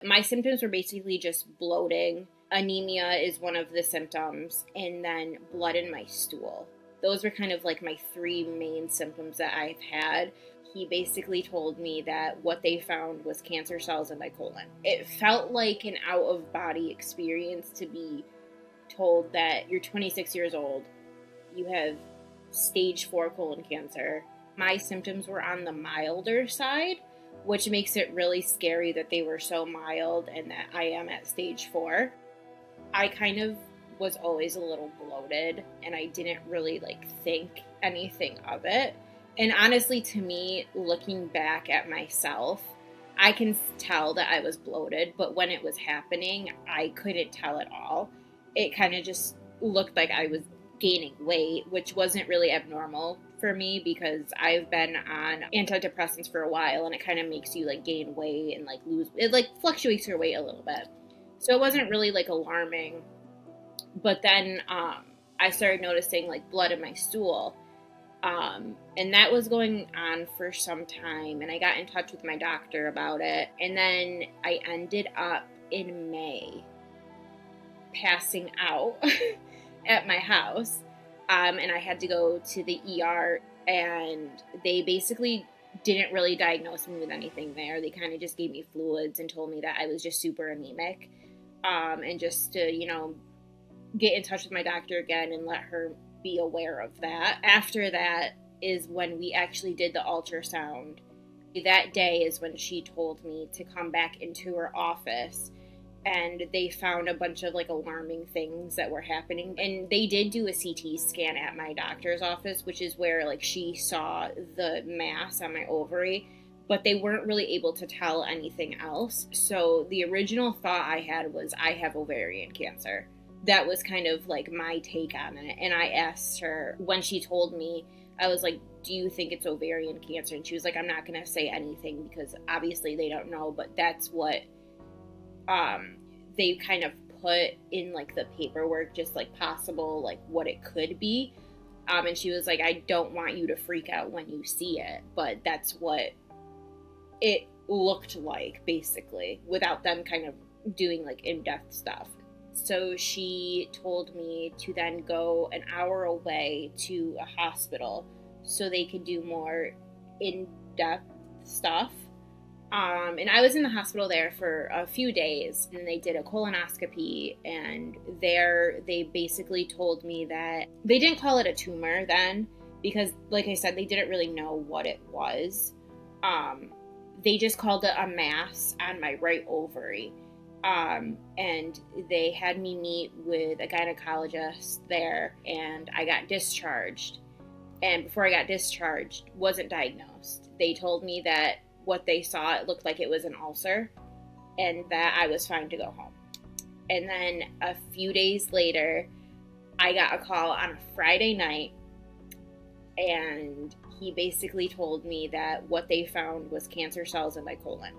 My symptoms were basically just bloating. Anemia is one of the symptoms, and then blood in my stool. Those were kind of like my three main symptoms that I've had. He basically told me that what they found was cancer cells in my colon. It felt like an out of body experience to be told that you're 26 years old, you have stage 4 colon cancer. My symptoms were on the milder side, which makes it really scary that they were so mild and that I am at stage 4. I kind of was always a little bloated and I didn't really think anything of it. And honestly, to me, looking back at myself, I can tell that I was bloated, but when it was happening, I couldn't tell at all. It kind of just looked like I was gaining weight, which wasn't really abnormal for me because I've been on antidepressants for a while and it kind of makes you gain weight and lose, it fluctuates your weight a little bit. So it wasn't really alarming. But then I started noticing blood in my stool. And that was going on for some time, and I got in touch with my doctor about it. And then I ended up in May passing out at my house. And I had to go to the ER, and they basically didn't really diagnose me with anything there. They kind of just gave me fluids and told me that I was just super anemic. And just to, get in touch with my doctor again and let her be aware of that. After that is when we actually did the ultrasound. That day is when she told me to come back into her office, and they found a bunch of alarming things that were happening. And they did do a CT scan at my doctor's office, which is where she saw the mass on my ovary, but they weren't really able to tell anything else. So the original thought I had was I have ovarian cancer. That was kind of my take on it. And I asked her, when she told me, I was like, do you think it's ovarian cancer? And she was like, I'm not going to say anything because obviously they don't know, but that's what they kind of put in the paperwork, just possible, what it could be. And she was like, I don't want you to freak out when you see it, but that's what it looked like, basically, without them kind of doing in-depth stuff. So she told me to then go an hour away to a hospital so they could do more in-depth stuff. And I was in the hospital there for a few days, and they did a colonoscopy, and there they basically told me that they didn't call it a tumor then because, like I said, they didn't really know what it was. They just called it a mass on my right ovary. And they had me meet with a gynecologist there, and I got discharged. And before I got discharged, wasn't diagnosed. They told me that what they saw, it looked like it was an ulcer, and that I was fine to go home. And then a few days later, I got a call on a Friday night, and he basically told me that what they found was cancer cells in my colon.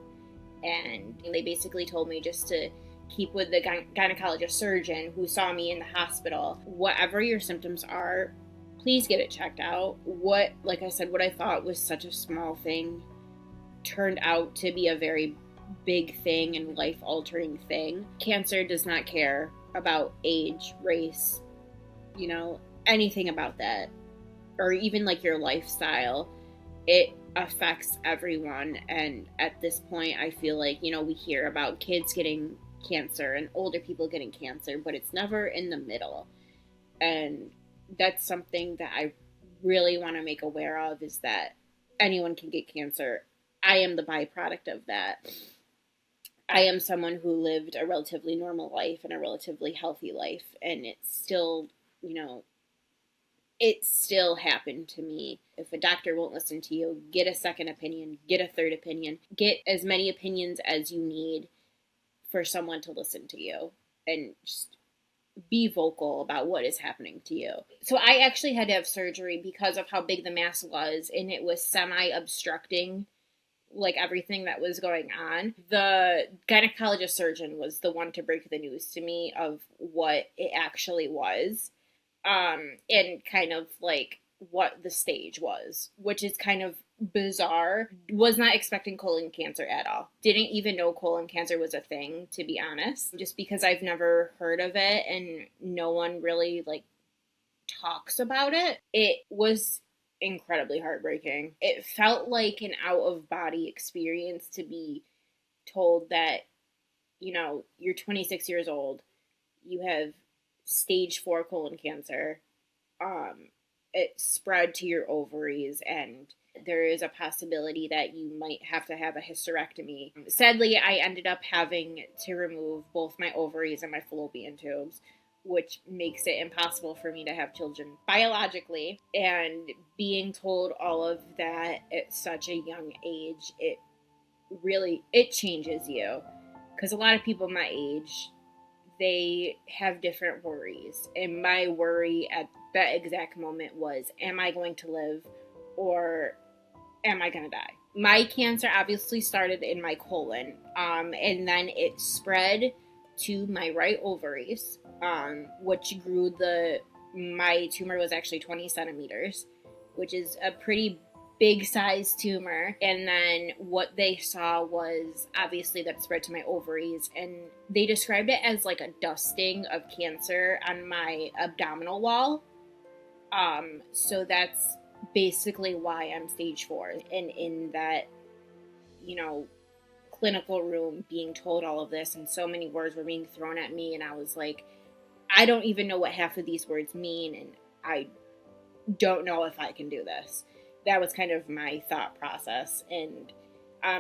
And they basically told me just to keep with the gynecologist surgeon who saw me in the hospital. Whatever your symptoms are, please get it checked out. Like I said, what I thought was such a small thing turned out to be a very big thing and life-altering thing. Cancer does not care about age, race, anything about that, or even your lifestyle. It affects everyone. And at this point, I feel we hear about kids getting cancer and older people getting cancer, but it's never in the middle. And that's something that I really want to make aware of, is that anyone can get cancer. I am the byproduct of that. I am someone who lived a relatively normal life and a relatively healthy life, and it's still, it still happened to me. If a doctor won't listen to you, get a second opinion, get a third opinion, get as many opinions as you need for someone to listen to you, and just be vocal about what is happening to you. So I actually had to have surgery because of how big the mass was, and it was semi-obstructing everything that was going on. The gynecologist surgeon was the one to break the news to me of what it actually was. And kind of what the stage was, which is kind of bizarre. Was not expecting colon cancer at all. Didn't even know colon cancer was a thing, to be honest, just because I've never heard of it and no one really like talks about it. It was incredibly heartbreaking. It felt like an out of body experience to be told that, you know, you're 26 years old, you have stage 4 colon cancer, it spread to your ovaries, and there is a possibility that you might have to have a hysterectomy. Sadly, I ended up having to remove both my ovaries and my fallopian tubes, which makes it impossible for me to have children biologically. And being told all of that at such a young age, it changes you. Because a lot of people my age, they have different worries. And my worry at that exact moment was, am I going to live or am I going to die? My cancer obviously started in my colon, and then it spread to my right ovaries, which grew my tumor was actually 20 centimeters, which is a pretty big size tumor. And then what they saw was obviously that spread to my ovaries, and they described it as like a dusting of cancer on my abdominal wall. So that's basically why I'm stage 4. And in that, you know, clinical room being told all of this, and so many words were being thrown at me, and I was like, I don't even know what half of these words mean, and I don't know if I can do this. That was kind of my thought process. And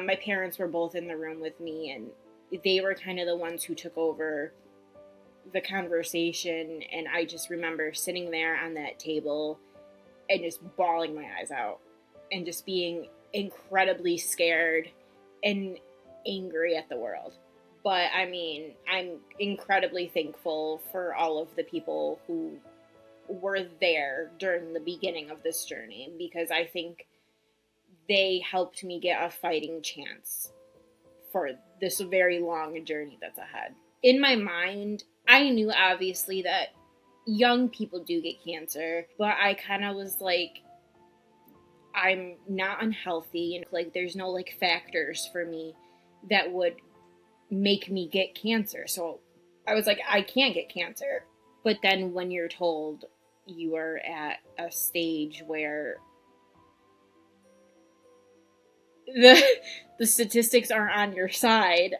my parents were both in the room with me, and they were kind of the ones who took over the conversation. And I just remember sitting there on that table and just bawling my eyes out and just being incredibly scared and angry at the world. But I mean, I'm incredibly thankful for all of the people who were there during the beginning of this journey, because I think they helped me get a fighting chance for this very long journey that's ahead. In my mind, I knew obviously that young people do get cancer, but I kind of was like, I'm not unhealthy, and like there's no like factors for me that would make me get cancer. So I was like, I can't get cancer. But then when you're told you are at a stage where the statistics are on your side,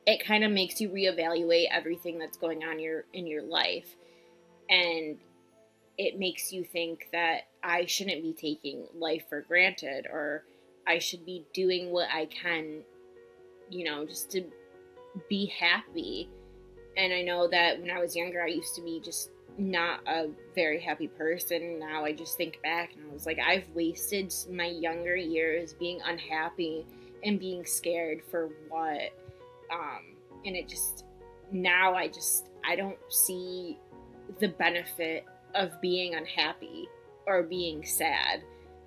it kind of makes you reevaluate everything that's going on in your life. And it makes you think that I shouldn't be taking life for granted, or I should be doing what I can, you know, just to be happy. And I know that when I was younger, I used to be just not a very happy person. Now I just think back and I was like, I've wasted my younger years being unhappy and being scared for what? And it just, now I don't see the benefit of being unhappy or being sad.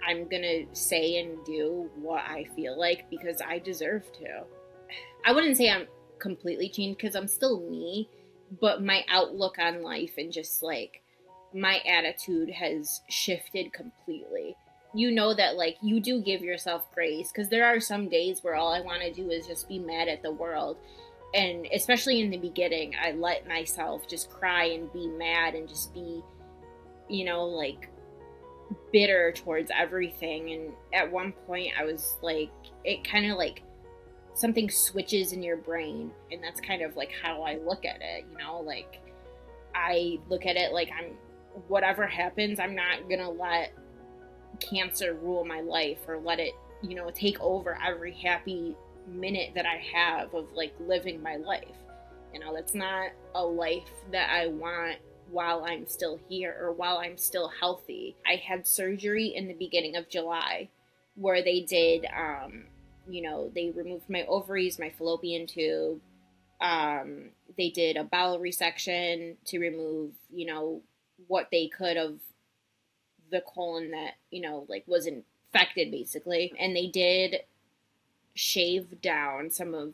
I'm gonna say and do what I feel like because I deserve to. I wouldn't say I'm completely changed because I'm still me, but my outlook on life and just like my attitude has shifted completely. You know that like you do give yourself grace, because there are some days where all I want to do is just be mad at the world. And especially in the beginning, I let myself just cry and be mad and just be, you know, like bitter towards everything. And at one point I was like, it kind of like something switches in your brain, and that's kind of like how I look at it, you know, like I look at it like whatever happens, I'm not gonna let cancer rule my life or let it, you know, take over every happy minute that I have of like living my life. You know, that's not a life that I want while I'm still here or while I'm still healthy. I had surgery in the beginning of July where they did, you know, they removed my ovaries, my fallopian tube. They did a bowel resection to remove, you know, what they could of the colon that, you know, like was infected basically. And they did shave down some of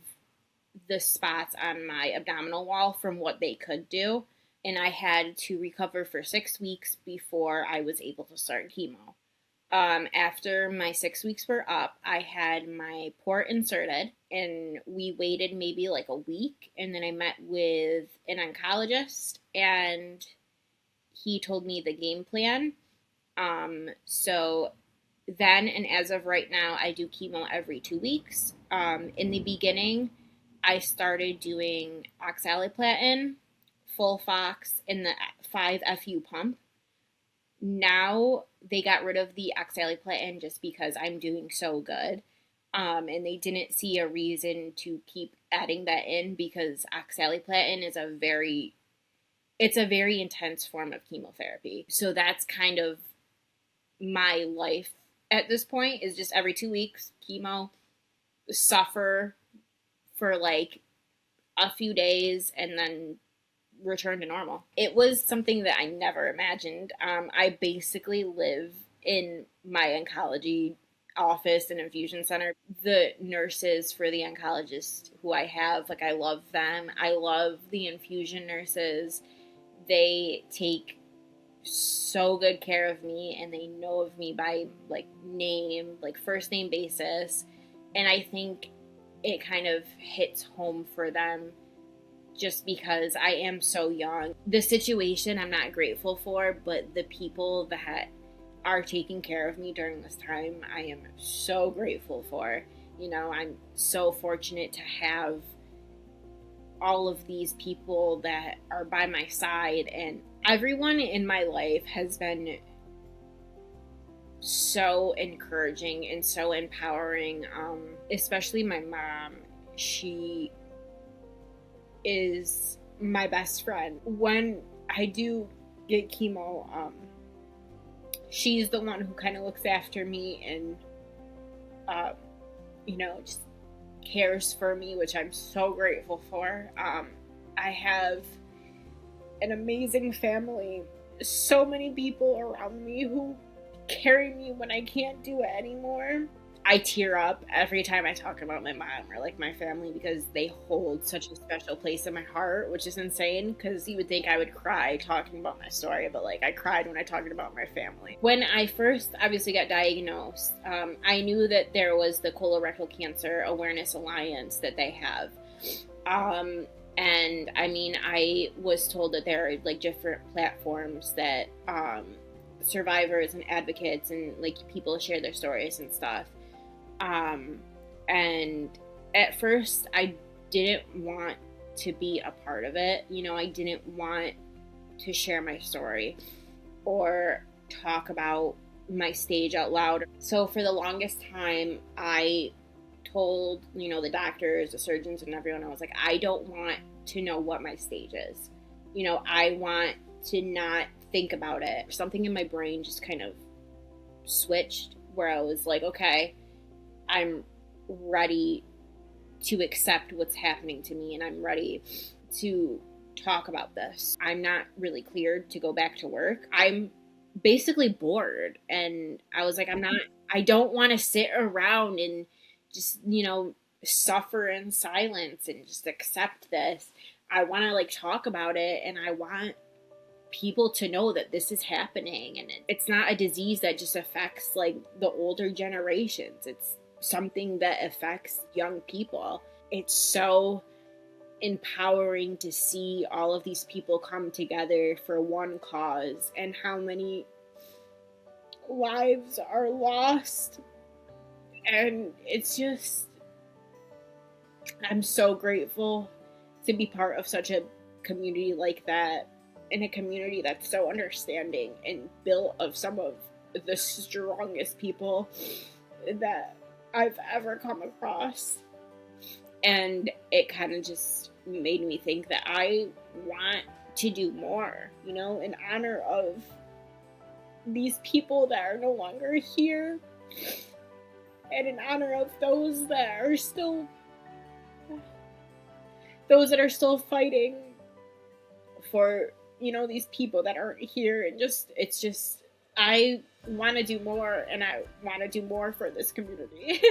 the spots on my abdominal wall from what they could do. And I had to recover for 6 weeks before I was able to start chemo. After my 6 weeks were up, I had my port inserted, and we waited maybe like a week, and then I met with an oncologist, and he told me the game plan. So then, and as of right now, I do chemo every 2 weeks. In the beginning, I started doing oxaliplatin, Folfox, and the 5-FU pump. Now they got rid of the oxaliplatin just because I'm doing so good. And they didn't see a reason to keep adding that in because oxaliplatin is it's a very intense form of chemotherapy. So that's kind of my life at this point, is just every 2 weeks chemo, suffer for like a few days, and then return to normal. It was something that I never imagined. I basically live in my oncology office and infusion center. The nurses for the oncologist who I have, like, I love them. I love the infusion nurses. They take so good care of me, and they know of me by like name, like first name basis. And I think it kind of hits home for them just because I am so young. The situation I'm not grateful for, but the people that are taking care of me during this time, I am so grateful for. You know, I'm so fortunate to have all of these people that are by my side, and everyone in my life has been so encouraging and so empowering, especially my mom. She is my best friend. When I do get chemo, she's the one who kind of looks after me and, just cares for me, which I'm so grateful for. I have an amazing family, so many people around me who carry me when I can't do it anymore. I tear up every time I talk about my mom or like my family because they hold such a special place in my heart, which is insane because you would think I would cry talking about my story, but like I cried when I talked about my family. When I first obviously got diagnosed, I knew that there was the Colorectal Cancer Awareness Alliance that they have. And I mean, I was told that there are like different platforms that survivors and advocates and like people share their stories and stuff. And at first I didn't want to be a part of it. You know, I didn't want to share my story or talk about my stage out loud. So for the longest time, I told, the doctors, the surgeons, and everyone, I was like, I don't want to know what my stage is. I want to not think about it. Something in my brain just kind of switched where I was like, okay, I'm ready to accept what's happening to me, and I'm ready to talk about this. I'm not really cleared to go back to work. I'm basically bored, and I was like, I don't want to sit around and just, suffer in silence and just accept this. I want to like talk about it, and I want people to know that this is happening, and it's not a disease that just affects like the older generations. It's something that affects young people. It's so empowering to see all of these people come together for one cause, and how many lives are lost. And it's just, I'm so grateful to be part of such a community like that, in a community that's so understanding and built of some of the strongest people that I've ever come across. And it kind of just made me think that I want to do more, in honor of these people that are no longer here, and in honor of those that are still fighting for, these people that aren't here. And it's just, I want to do more, and I want to do more for this community.